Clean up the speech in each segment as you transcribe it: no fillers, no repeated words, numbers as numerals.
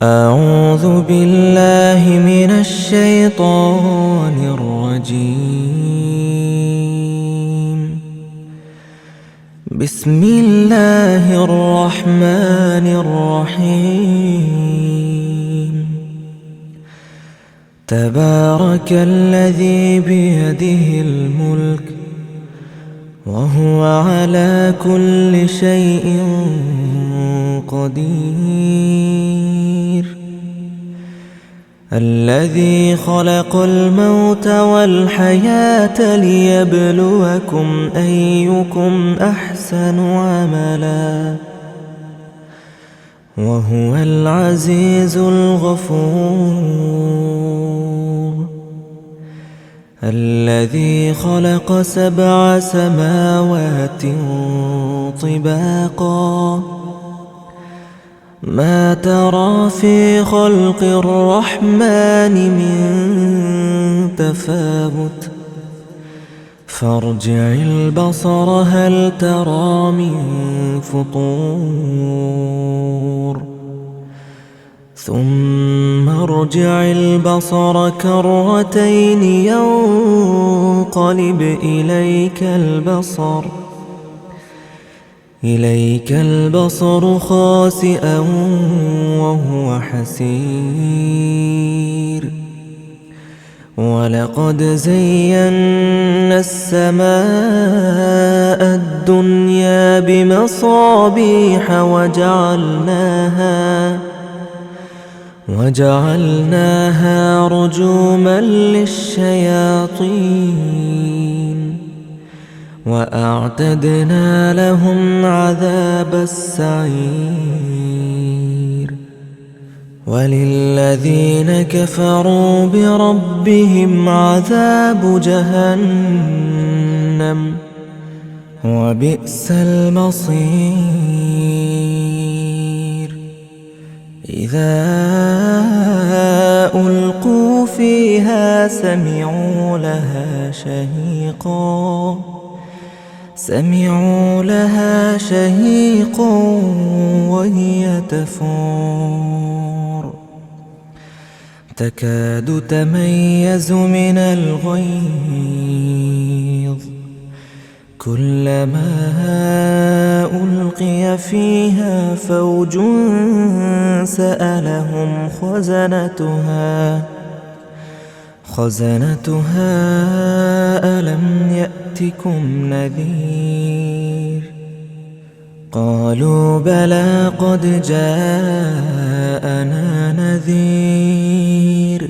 أعوذ بالله من الشيطان الرجيم. بسم الله الرحمن الرحيم. تبارك الذي بيده الملك وهو على كل شيء قدير. الذي خلق الموت والحياة ليبلوكم أيكم أحسن عملا وهو العزيز الغفور. الذي خلق 7 سماوات طباقا ما ترى في خلق الرحمن من تفاوت فارجع البصر هل ترى من فطور ثم ارجع البصر كرتين ينقلب إليك البصر خاسئا وهو حسير. ولقد زينا السماء الدنيا بمصابيح وجعلناها رجوما للشياطين وأعتدنا لهم عذاب السعير. وللذين كفروا بربهم عذاب جهنم وبئس المصير. إذا ألقوا فيها سمعوا لها شهيقا وهي تفور تكاد تميز من الغيظ كلما ألقي فيها فوج سألهم خزنتها ألم يأتكم نذير. قالوا بلى قد جاءنا نذير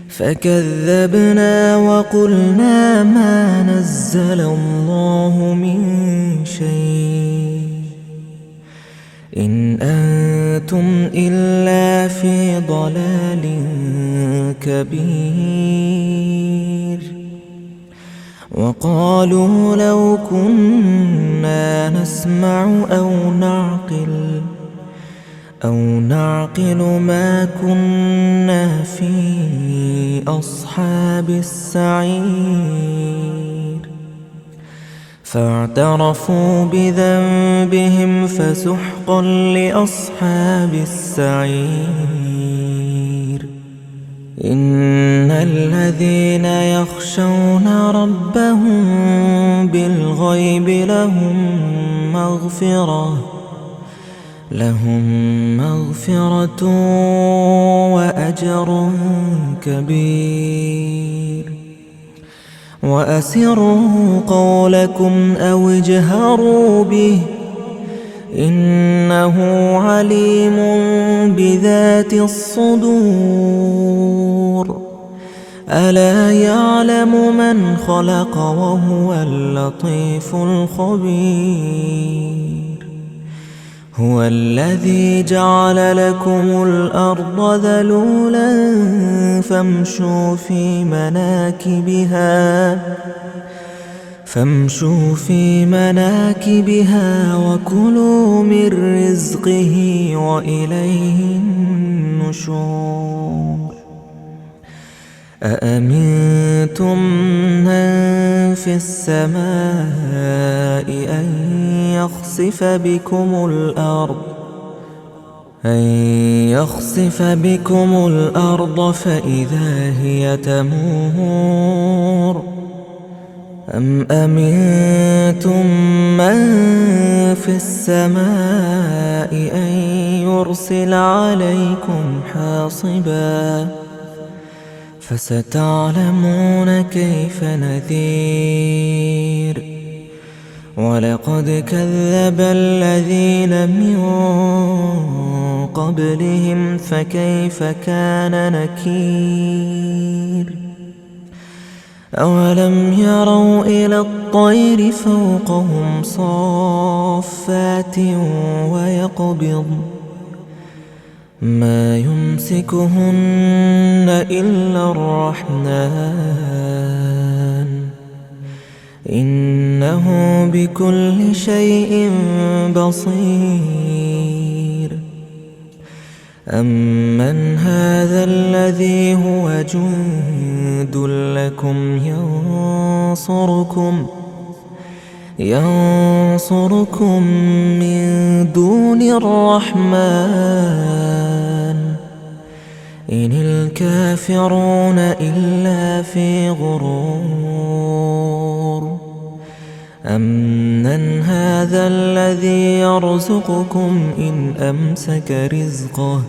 فكذبنا وقلنا ما نزل الله من شيء إن أنتم إلا في ضلال كبير. وقالوا لو كنا نسمع أو نعقل ما كنا في أصحاب السعير. فاعترفوا بذنبهم فسحقا لأصحاب السعير. إن الذين يخشون ربهم بالغيب لهم مغفرة وأجر كبير. وأسروا قولكم أو اجهروا به إنه عليم بذات الصدور. ألا يعلم من خلق وهو اللطيف الخبير. هو الذي جعل لكم الأرض ذلولا فامشوا في مناكبها وكلوا من رزقه وإليه النشور. أأمنتم من في السماء أن يخسف بكم الأرض أن يخسف بكم الأرض فإذا هي تمور أم أمنتم من في السماء أن يرسل عليكم حاصبا فستعلمون كيف نذير ولقد كذب الذين من قبلهم فكيف كان نكير أولم يروا إلى الطير فوقهم صافات ويقبض ما يمسكهن إلا الرحمن إنه بكل شيء بصير أمن هذا الذي هو جند لكم ينصركم من دون الرحمن إن الكافرون إلا في غرور أمن هذا الذي يرزقكم إن أمسك رزقه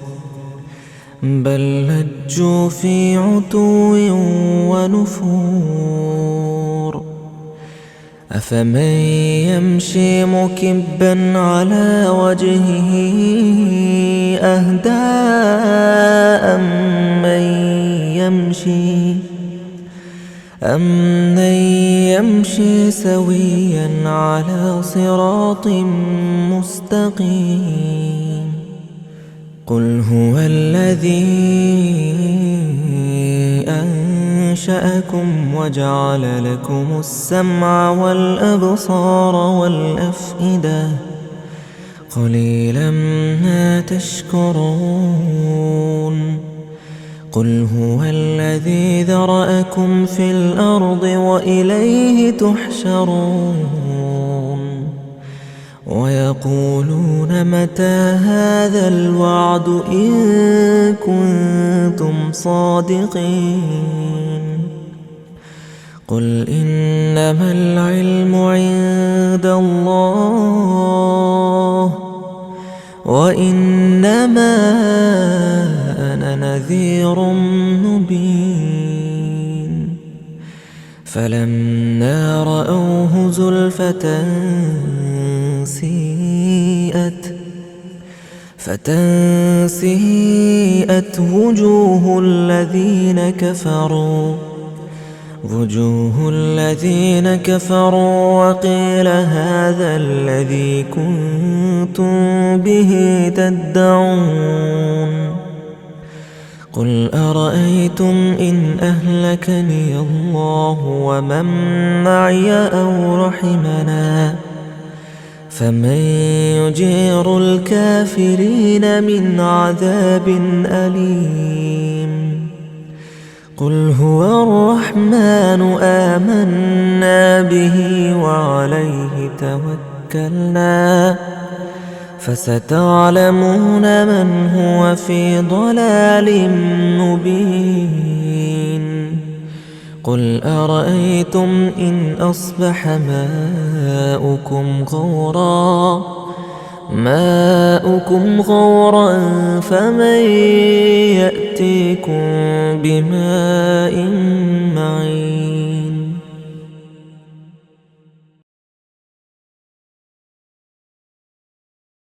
بل لجوا في عتو ونفور أفمن يمشي مكبا على وجهه أهدى أمن يمشي سويا على صراط مستقيم قل هو الذي أنشأكم وجعل لكم السمع والأبصار والأفئدة قليلا ما تشكرون قل هو الذي ذرأكم في الأرض وإليه تحشرون ويقولون متى هذا الوعد إن كنتم صادقين قل إنما العلم عند الله وإنما أنا نذير مبين فلما رأوه زلفة سيئت وجوه الذين كفروا وقيل هذا الذي كنتم به تدعون قل أرأيتم إن أهلكني الله ومن معي أو رحمنا فمن يجير الكافرين من عذاب أليم قل هو الرحمن آمنا به وعليه توكلنا فستعلمون من هو في ضلال مبين قل أرأيتم إن أصبح ماؤكم غورا فمن يأتيكم بماء معين